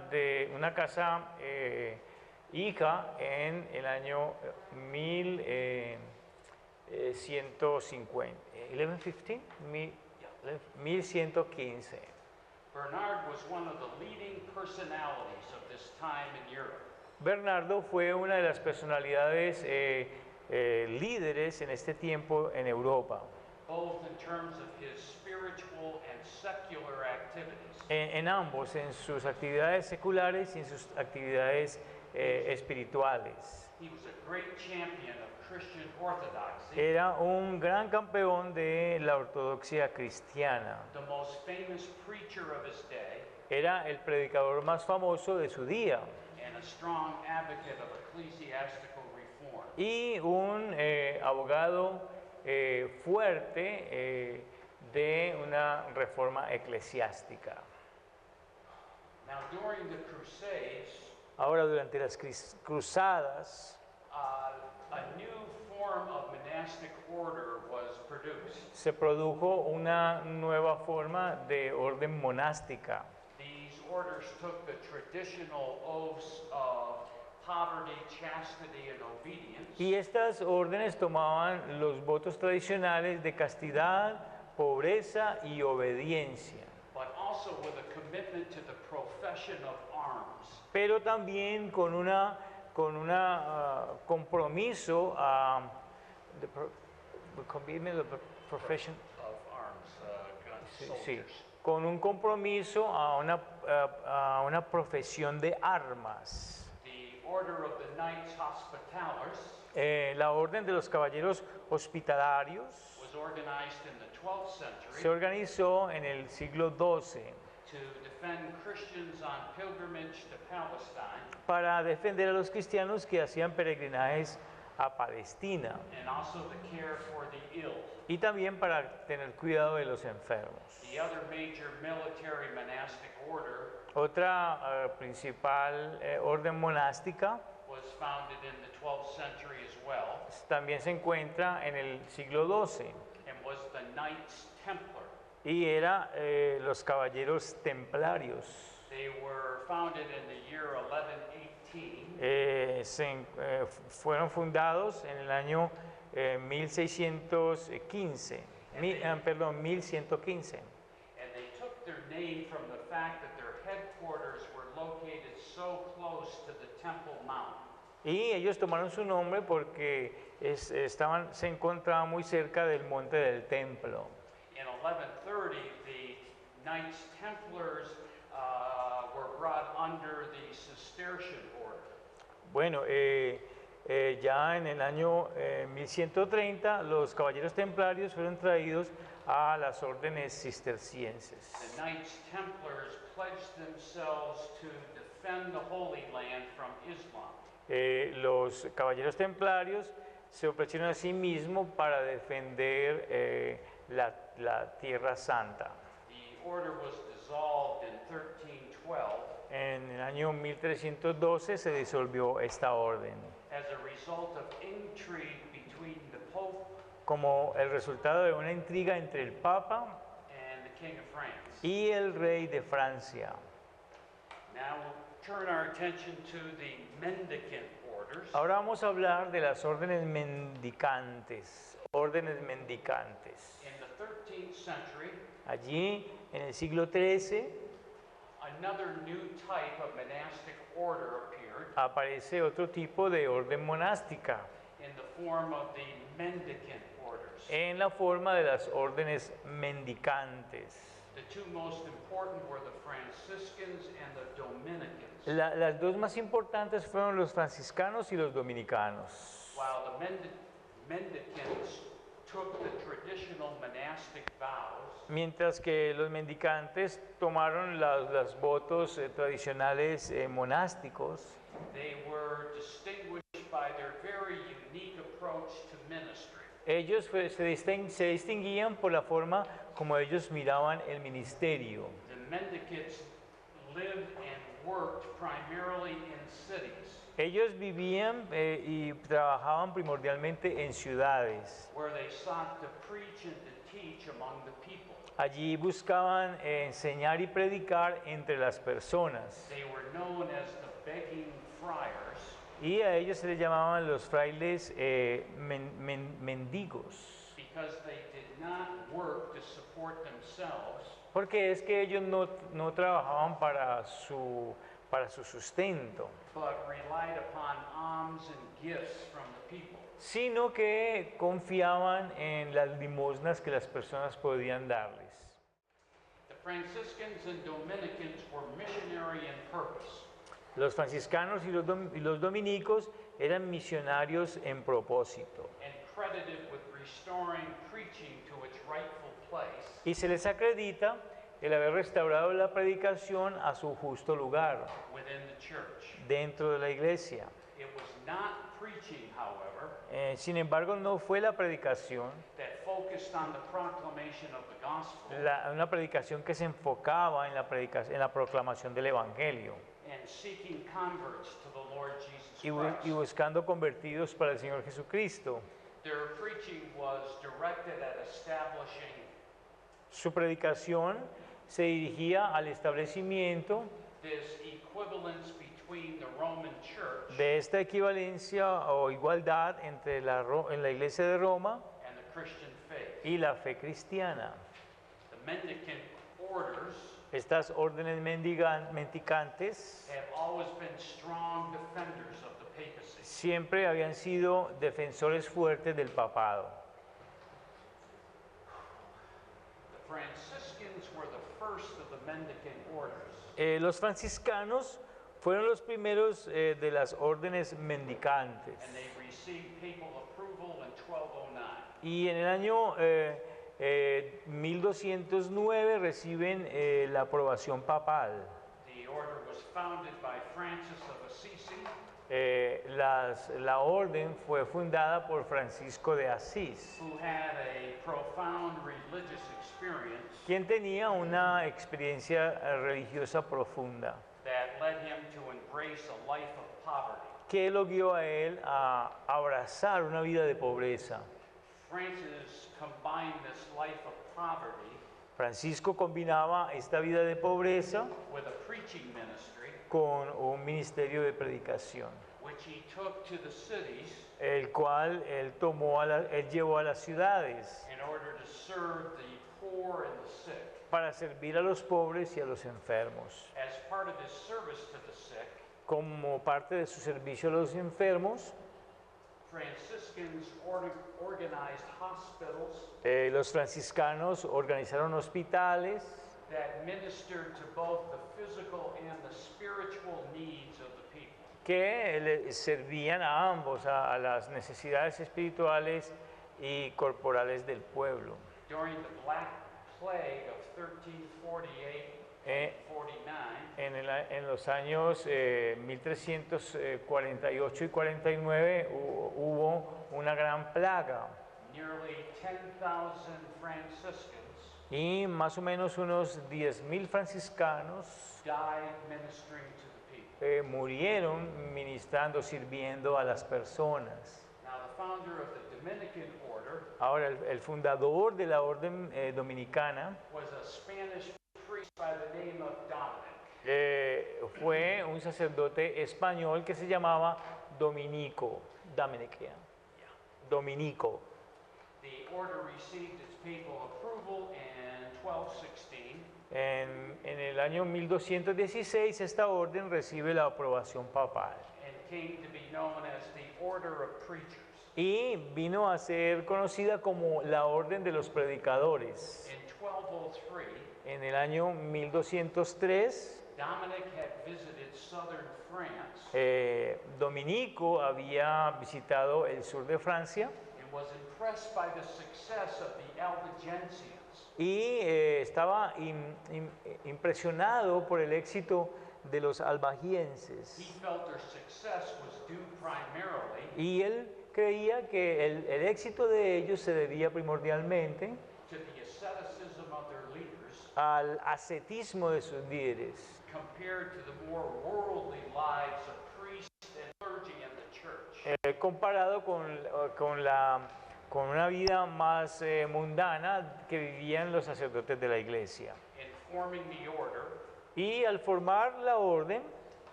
Speaker 2: casa hija en el año 1150. 1115.
Speaker 1: Bernard was one of the leading personalities of this time in Europe.
Speaker 2: Bernardo fue una de las personalidades líderes en este tiempo en Europa,
Speaker 1: both in terms of his spiritual and secular activities.
Speaker 2: en ambos, en sus actividades seculares y en sus actividades espirituales.
Speaker 1: He was a great champion of Christian orthodoxy,
Speaker 2: Era un gran campeón de la ortodoxia cristiana.
Speaker 1: the most famous preacher of his day,
Speaker 2: Era el predicador más famoso de su día
Speaker 1: and a strong advocate of ecclesiastical reform.
Speaker 2: y un abogado fuerte de una reforma eclesiástica.
Speaker 1: Now, during the Crusades,
Speaker 2: Ahora, durante las cruzadas,
Speaker 1: a new form of monastic order was produced.
Speaker 2: se produjo una nueva forma de orden monástica.
Speaker 1: These orders took the traditional oaths of poverty, chastity, and obedience,
Speaker 2: Y estas órdenes tomaban los votos tradicionales de castidad, pobreza y obediencia,
Speaker 1: but also with a commitment to the profession of arms.
Speaker 2: pero también con una compromiso a commitment of the profession,
Speaker 1: Of arms, guns,
Speaker 2: sí,
Speaker 1: soldiers.
Speaker 2: con un compromiso a una profesión de armas.
Speaker 1: The Order of the Knights Hospitallers
Speaker 2: La orden de los caballeros hospitalarios
Speaker 1: was organized in the 12th
Speaker 2: se
Speaker 1: century
Speaker 2: organizó en el siglo XII
Speaker 1: to defend Christians on pilgrimage to Palestine
Speaker 2: para defender a los cristianos que hacían peregrinajes a Palestina
Speaker 1: and also the care for the ill.
Speaker 2: y también para tener cuidado de los enfermos.
Speaker 1: The other major military monastic order
Speaker 2: Otra principal orden monástica
Speaker 1: was founded in the 12th century as well
Speaker 2: también se encuentra en el siglo XII
Speaker 1: and was the Knights Templar.
Speaker 2: y era los caballeros templarios.
Speaker 1: They were founded in the year 1118
Speaker 2: Fueron fundados en el año 1615, 1115.
Speaker 1: and they took their name from the fact that their headquarters were located so close to the Temple Mount.
Speaker 2: Y ellos tomaron su nombre porque se encontraban muy cerca del monte del templo.
Speaker 1: In 1130, the Knights Templars were brought under the Cistercian order.
Speaker 2: Bueno, ya en el año 1130 los caballeros templarios fueron traídos a las órdenes cistercienses.
Speaker 1: The Knights Templars pledged themselves to defend the Holy Land from Islam.
Speaker 2: Los caballeros templarios se ofrecieron a sí mismos para defender la Tierra Santa.
Speaker 1: The order was dissolved in 1312
Speaker 2: En el año 1312 se disolvió esta orden,
Speaker 1: as a result of intrigue between the Pope
Speaker 2: como el resultado de una intriga entre el Papa
Speaker 1: and the King of France.
Speaker 2: y el rey de Francia.
Speaker 1: Now we'll turn our attention to the mendicant orders.
Speaker 2: Ahora vamos a hablar de las órdenes mendicantes, órdenes mendicantes.
Speaker 1: In the 13th century,
Speaker 2: Allí, en el siglo XIII,
Speaker 1: another new type of monastic order appeared
Speaker 2: aparece otro tipo de orden monástica,
Speaker 1: in the form of the mendicant orders.
Speaker 2: en la forma de las órdenes mendicantes.
Speaker 1: The two most important were the Franciscans and the Dominicans.
Speaker 2: Las dos más importantes fueron los franciscanos y los dominicanos.
Speaker 1: While the mendicants took the traditional monastic vows,
Speaker 2: Mientras que los mendicantes tomaron los votos tradicionales monásticos,
Speaker 1: they were distinguished by their very unique approach to ministry.
Speaker 2: ellos se distinguían por la forma como ellos miraban el ministerio.
Speaker 1: The mendicants lived and worked primarily in cities
Speaker 2: Ellos vivían y trabajaban primordialmente en ciudades.
Speaker 1: where they sought to preach and to teach among the people.
Speaker 2: Allí buscaban enseñar y predicar entre las personas.
Speaker 1: They were known as the begging friars
Speaker 2: Y a ellos se les llamaban los frailes mendigos.
Speaker 1: because they did not work to support themselves,
Speaker 2: Porque es que ellos no trabajaban para su sustento,
Speaker 1: but relied upon alms and gifts from the people.
Speaker 2: sino que confiaban en las limosnas que las personas podían darles.
Speaker 1: The Franciscans and Dominicans were missionary in purpose.
Speaker 2: Los franciscanos y los dominicos eran misionarios en propósito
Speaker 1: And credited with restoring preaching to its rightful place
Speaker 2: y se les acredita el haber restaurado la predicación a su justo lugar
Speaker 1: within the church.
Speaker 2: dentro de la iglesia.
Speaker 1: It was not preaching, however,
Speaker 2: Sin embargo, no fue la predicación,
Speaker 1: that focused on the proclamation of the gospel
Speaker 2: una predicación que se enfocaba en la proclamación del Evangelio
Speaker 1: and seeking converts to the Lord Jesus
Speaker 2: y
Speaker 1: Christ.
Speaker 2: buscando convertidos para el Señor Jesucristo.
Speaker 1: Their preaching was directed at establishing
Speaker 2: Su predicación se dirigía al establecimiento
Speaker 1: this equivalence between the Roman Church
Speaker 2: de esta equivalencia o igualdad entre en la Iglesia de Roma
Speaker 1: and the Christian faith.
Speaker 2: y la fe cristiana.
Speaker 1: The mendicant orders
Speaker 2: Estas órdenes mendicantes
Speaker 1: have always been strong defenders of the papacy.
Speaker 2: siempre habían sido defensores fuertes del papado.
Speaker 1: The Franciscans were the first of the mendicant orders.
Speaker 2: Los franciscanos fueron los primeros de las órdenes mendicantes.
Speaker 1: And they received papal approval in 1209.
Speaker 2: Y en el año 1209 reciben la aprobación papal.
Speaker 1: The order was founded by Francis of Assisi,
Speaker 2: La orden fue fundada por Francisco de Asís,
Speaker 1: who had a profound religious experience
Speaker 2: quien tenía una experiencia religiosa profunda,
Speaker 1: that led him to embrace a life of poverty.
Speaker 2: que lo guió a él a abrazar una vida de pobreza.
Speaker 1: Francis combined this life of poverty
Speaker 2: Francisco combinaba esta vida de pobreza
Speaker 1: with a preaching ministry,
Speaker 2: con un ministerio de predicación,
Speaker 1: which he took to the cities
Speaker 2: el cual él llevó a las ciudades
Speaker 1: in order to serve the poor and the sick.
Speaker 2: para servir a los pobres y a los enfermos.
Speaker 1: As part of his service to the sick,
Speaker 2: Como parte de su servicio a los enfermos,
Speaker 1: Franciscans organized hospitals
Speaker 2: los franciscanos organizaron hospitales
Speaker 1: that ministered to both the physical and the spiritual needs of the people.
Speaker 2: que le servían a ambos, a las necesidades espirituales y corporales del pueblo.
Speaker 1: During the Black Plague of 1348
Speaker 2: Eh,
Speaker 1: and 49,
Speaker 2: En los años 1348 y 49 hubo una gran plaga
Speaker 1: nearly 10,000 Franciscans
Speaker 2: y más o menos unos 10.000 franciscanos
Speaker 1: died ministering to the people.
Speaker 2: murieron ministrando, sirviendo a las personas.
Speaker 1: Now, the founder of the Dominican order
Speaker 2: Ahora, el fundador de la orden dominicana
Speaker 1: was a Spanish priest by the name of Dominic.
Speaker 2: fue un sacerdote español que se llamaba Dominico. Dominico.
Speaker 1: The order received its papal approval in 1216.
Speaker 2: En el año 1216 esta orden recibe la aprobación papal
Speaker 1: And came to be known as the Order of Preachers.
Speaker 2: y vino a ser conocida como la Orden de los Predicadores.
Speaker 1: In 1203,
Speaker 2: En el año 1203,
Speaker 1: Dominic had visited southern France
Speaker 2: Dominico había visitado el sur de Francia
Speaker 1: and was impressed by the success of the Albigensians.
Speaker 2: y estaba impresionado por el éxito de los albagienses.
Speaker 1: He felt their success was due primarily
Speaker 2: Y él creía que el éxito de ellos se debía primordialmente
Speaker 1: to the asceticism of their leaders
Speaker 2: al ascetismo de sus líderes,
Speaker 1: compared to the more worldly lives of priests and clergy in the church.
Speaker 2: comparado con una vida más mundana que vivían los sacerdotes de la iglesia.
Speaker 1: In forming the order,
Speaker 2: Y al formar la orden,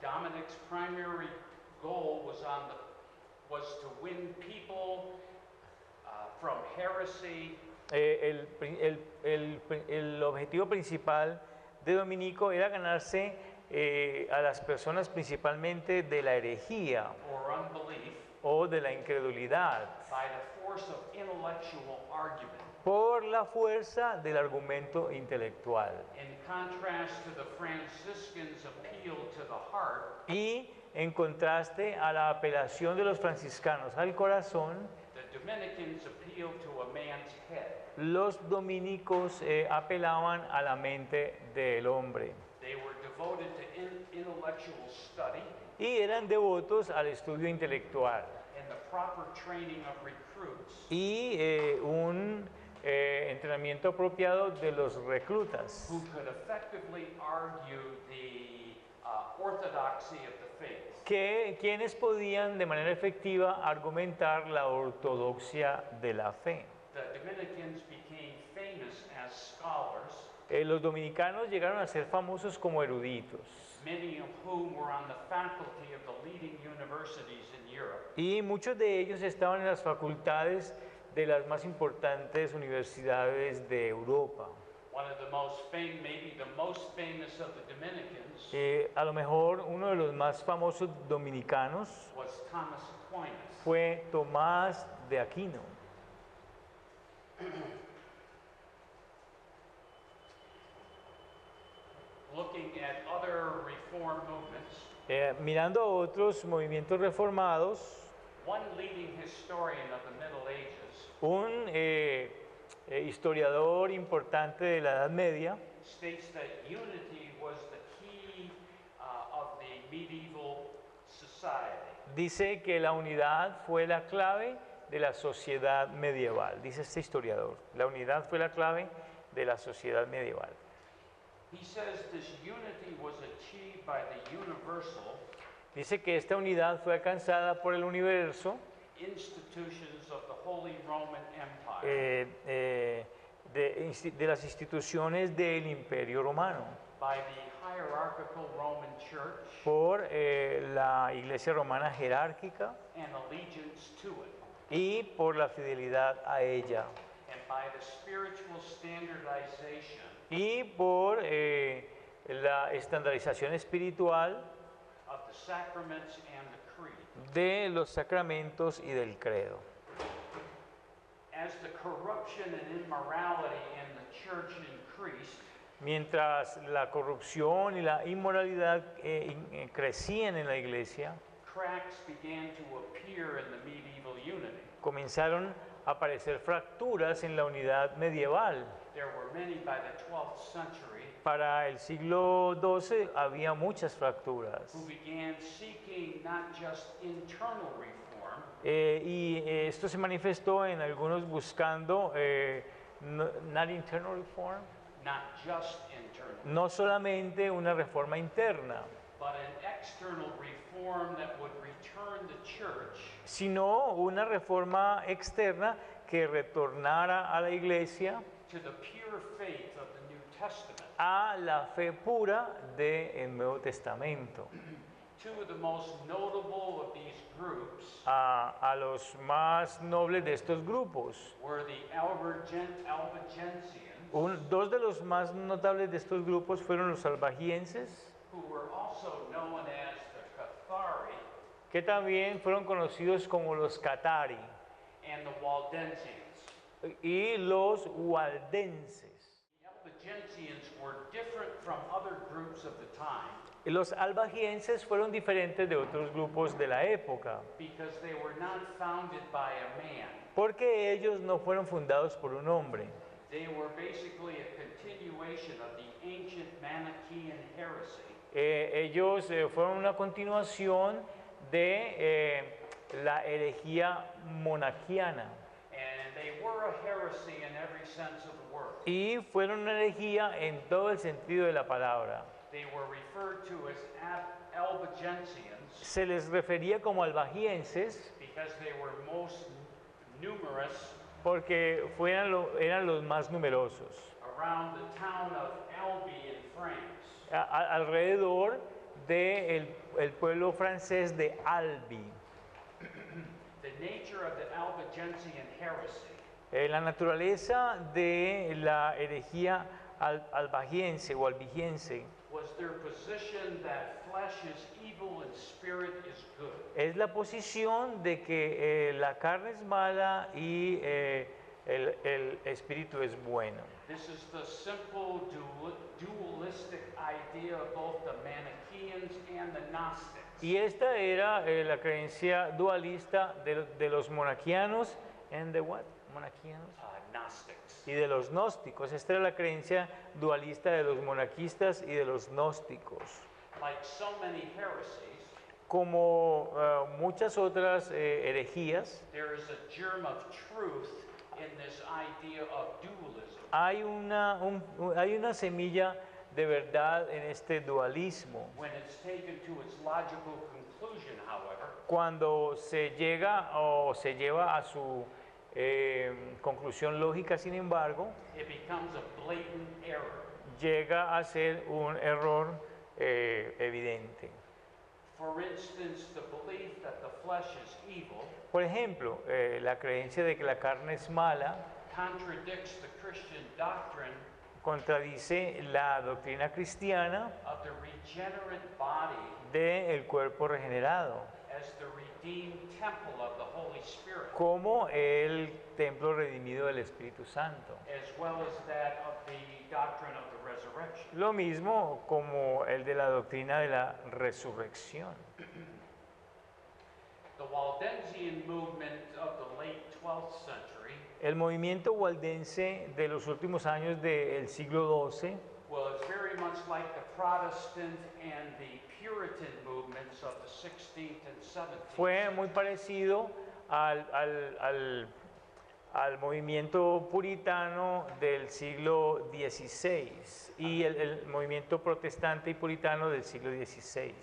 Speaker 1: Dominic's primary goal was to win people from heresy
Speaker 2: el objetivo principal de Dominico era ganarse a las personas principalmente de la herejía
Speaker 1: or unbelief
Speaker 2: o de la incredulidad
Speaker 1: by the force of intellectual argument.
Speaker 2: por la fuerza del argumento intelectual.
Speaker 1: In contrast to the Franciscans' appeal to the heart,
Speaker 2: Y en contraste a la apelación de los franciscanos al corazón,
Speaker 1: the Dominicans appeal to a man's head.
Speaker 2: los dominicos apelaban a la mente del hombre
Speaker 1: They were devoted to intellectual study
Speaker 2: y eran devotos al estudio intelectual
Speaker 1: and the proper training of recruits
Speaker 2: y un entrenamiento apropiado de los reclutas
Speaker 1: who could effectively argue the orthodoxy of the faith.
Speaker 2: quienes podían de manera efectiva argumentar la ortodoxia de la fe.
Speaker 1: The Dominicans became famous as scholars
Speaker 2: Los dominicanos llegaron a ser famosos como eruditos
Speaker 1: many of whom were on the faculty of the leading universities in Europe.
Speaker 2: y muchos de ellos estaban en las facultades de las más importantes universidades de Europa.
Speaker 1: One of the maybe the most famous of the Dominicans
Speaker 2: A lo mejor uno de los más famosos dominicanos
Speaker 1: was Thomas Aquinas.
Speaker 2: fue Tomás de Aquino.
Speaker 1: Looking at other reform movements,
Speaker 2: Mirando a otros movimientos reformados,
Speaker 1: one leading historian of the Middle Ages
Speaker 2: un historiador importante de la Edad Media
Speaker 1: states that unity was the key of the medieval society.
Speaker 2: dice que la unidad fue la clave de la sociedad medieval, dice este historiador. La unidad fue la clave de la sociedad medieval.
Speaker 1: He says this unity was achieved by the universal
Speaker 2: Dice que esta unidad fue alcanzada por el universo
Speaker 1: institutions of the Holy Roman Empire,
Speaker 2: de las instituciones del Imperio Romano,
Speaker 1: by the hierarchical Roman Church
Speaker 2: por la Iglesia Romana jerárquica
Speaker 1: and allegiance to it,
Speaker 2: y por la fidelidad a ella,
Speaker 1: and by the spiritual standardization
Speaker 2: y por la estandarización espiritual
Speaker 1: of the sacraments and the creed.
Speaker 2: de los sacramentos y del credo.
Speaker 1: As the corruption and immorality in the church increased,
Speaker 2: Mientras la corrupción y la inmoralidad crecían en la iglesia,
Speaker 1: cracks began to appear in the medieval unity.
Speaker 2: comenzaron a aparecer fracturas en la unidad medieval.
Speaker 1: There were many by the 12th century
Speaker 2: Para el siglo XII había muchas fracturas.
Speaker 1: who began seeking not just internal reform,
Speaker 2: Esto se manifestó en algunos buscando, not internal reform,
Speaker 1: not just internal,
Speaker 2: no solamente una reforma interna,
Speaker 1: but an external reform that would return the church
Speaker 2: sino una reforma externa que retornara a la iglesia
Speaker 1: to the pure faith of the New Testament.
Speaker 2: a la fe pura del Nuevo Testamento.
Speaker 1: Two of the most notable of these groups
Speaker 2: A los más nobles de estos grupos.
Speaker 1: were the Albigensians,
Speaker 2: Dos de los más notables de estos grupos fueron los albagienses,
Speaker 1: who were also known as the Cathari,
Speaker 2: que también fueron conocidos como los catari,
Speaker 1: and the Waldensians.
Speaker 2: y los waldenses.
Speaker 1: The Albigensians were different from other groups of the time
Speaker 2: Los albagienses fueron diferentes de otros grupos de la época,
Speaker 1: because they were not founded by a man.
Speaker 2: porque ellos no fueron fundados por un hombre.
Speaker 1: They were basically a continuation of the ancient Manichaean heresy,
Speaker 2: Ellos fueron una continuación de la herejía monaquiana,
Speaker 1: and they were a heresy in every sense of the word.
Speaker 2: y fueron una herejía en todo el sentido de la palabra.
Speaker 1: They were referred to as Albigensians
Speaker 2: Se les refería como albagienses
Speaker 1: because they were most numerous
Speaker 2: porque eran los más numerosos,
Speaker 1: around the town of Albi in France.
Speaker 2: alrededor del pueblo francés de Albi.
Speaker 1: The nature of the Albigensian heresy
Speaker 2: La naturaleza de la herejía albagiense o albigense
Speaker 1: was their position that flesh is evil and spirit is good.
Speaker 2: es la posición de que la carne es mala y el espíritu es bueno.
Speaker 1: This is the simple dualistic idea of both the Manichaeans and the Gnostics.
Speaker 2: Y esta era la creencia dualista de los monaquianos and the what? Monaquianos
Speaker 1: Gnostics.
Speaker 2: y de los gnósticos. Esta era la creencia dualista de los monaquistas y de los gnósticos.
Speaker 1: Like so many heresies,
Speaker 2: Como muchas otras herejías,
Speaker 1: there is a germ of truth in this idea of dualism.
Speaker 2: hay una semilla de verdad en este dualismo.
Speaker 1: When it's taken to its logical conclusion, however,
Speaker 2: Cuando se llega o se lleva a su conclusión lógica, sin embargo,
Speaker 1: it becomes a blatant error.
Speaker 2: llega a ser un error evidente.
Speaker 1: For instance, the belief that the flesh is evil
Speaker 2: Por ejemplo, la creencia de que la carne es mala
Speaker 1: contradicts the Christian doctrine
Speaker 2: contradice la doctrina cristiana
Speaker 1: of the regenerate body
Speaker 2: del cuerpo regenerado,
Speaker 1: as the redeemed temple of the Holy Spirit,
Speaker 2: como el templo redimido del Espíritu Santo.
Speaker 1: as well as that of the doctrine of the resurrection.
Speaker 2: Lo mismo como el de la doctrina de la resurrección.
Speaker 1: The Waldensian movement of the late 12th century
Speaker 2: El movimiento waldense de los últimos años del siglo XII
Speaker 1: was very much like the Protestant and the Puritan movements of the 16th and 17th.
Speaker 2: fue muy parecido al movimiento puritano del siglo XVI y el movimiento protestante y puritano del siglo XVI.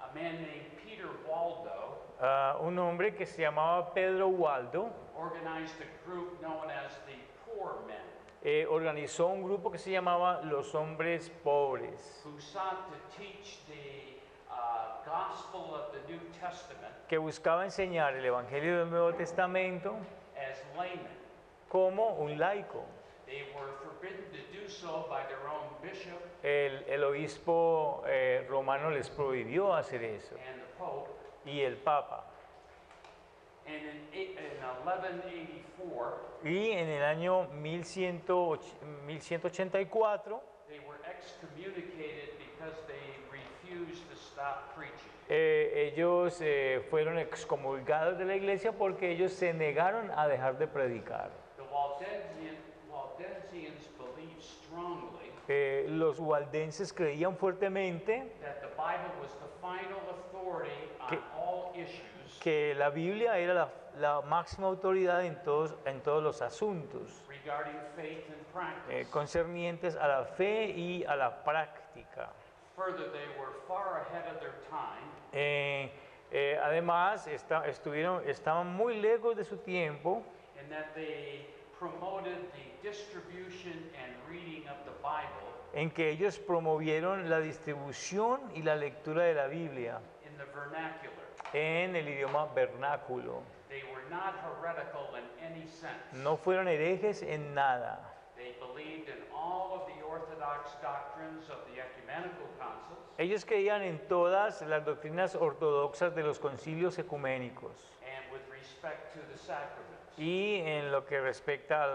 Speaker 1: A man named Peter Waldo
Speaker 2: Un hombre que se llamaba Pedro Waldo
Speaker 1: organized a group known as the Poor Men,
Speaker 2: organizó un grupo que se llamaba Los Hombres Pobres,
Speaker 1: who sought to teach the gospel of the New Testament
Speaker 2: que buscaba enseñar el Evangelio del Nuevo Testamento
Speaker 1: as laymen.
Speaker 2: como un laico.
Speaker 1: They were forbidden to do so by their own bishop
Speaker 2: El obispo romano les prohibió hacer eso,
Speaker 1: and the Pope.
Speaker 2: y el Papa.
Speaker 1: And in 1184,
Speaker 2: Y en el año 1184,
Speaker 1: they were excommunicated because they refused to stop preaching.
Speaker 2: ellos fueron excomulgados de la iglesia porque ellos se negaron a dejar de predicar.
Speaker 1: The Waldensians believed strongly
Speaker 2: Los waldenses creían fuertemente
Speaker 1: that the Bible was the final authority on
Speaker 2: Que-
Speaker 1: all issues
Speaker 2: que la Biblia era la máxima autoridad en todos los asuntos
Speaker 1: regarding faith and practice.
Speaker 2: concernientes a la fe y a la práctica.
Speaker 1: Further, they were far ahead of their time
Speaker 2: Además, estaban muy lejos de su tiempo
Speaker 1: in that they promoted the distribution and reading of the Bible
Speaker 2: en que ellos promovieron la distribución y la lectura de la Biblia
Speaker 1: in the vernacular.
Speaker 2: en el idioma vernáculo.
Speaker 1: They were not heretical in any sense.
Speaker 2: No fueron herejes en nada.
Speaker 1: They believed in all of the orthodox doctrines of the ecumenical councils
Speaker 2: Ellos creían en todas las doctrinas ortodoxas de los concilios ecuménicos
Speaker 1: and with respect to the sacraments.
Speaker 2: y en lo que respecta a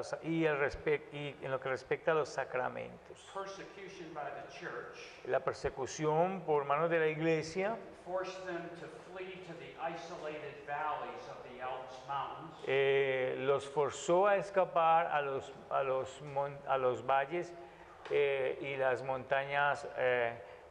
Speaker 2: los sacramentos.
Speaker 1: Persecution by the church
Speaker 2: La persecución por manos de la iglesia
Speaker 1: forced them to flee to the isolated valleys of the Alps mountains
Speaker 2: los forzó a escapar a los valles y las montañas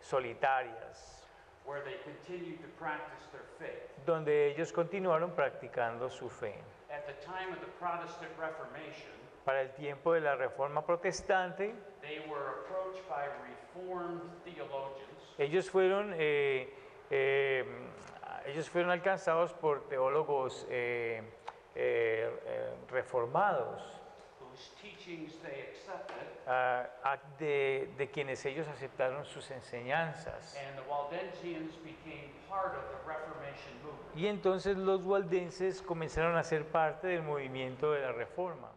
Speaker 2: solitarias,
Speaker 1: where they continued to practice their faith.
Speaker 2: donde ellos continuaron practicando su fe.
Speaker 1: At the time of the Protestant Reformation,
Speaker 2: Para el tiempo de la Reforma Protestante,
Speaker 1: they were approached by Reformed theologians
Speaker 2: ellos fueron alcanzados por teólogos reformados,
Speaker 1: whose teachings they accepted,
Speaker 2: de quienes ellos aceptaron sus enseñanzas.
Speaker 1: and the Waldensians became part of the Reformation movement.
Speaker 2: Y entonces los waldenses comenzaron a ser parte del movimiento de la Reforma.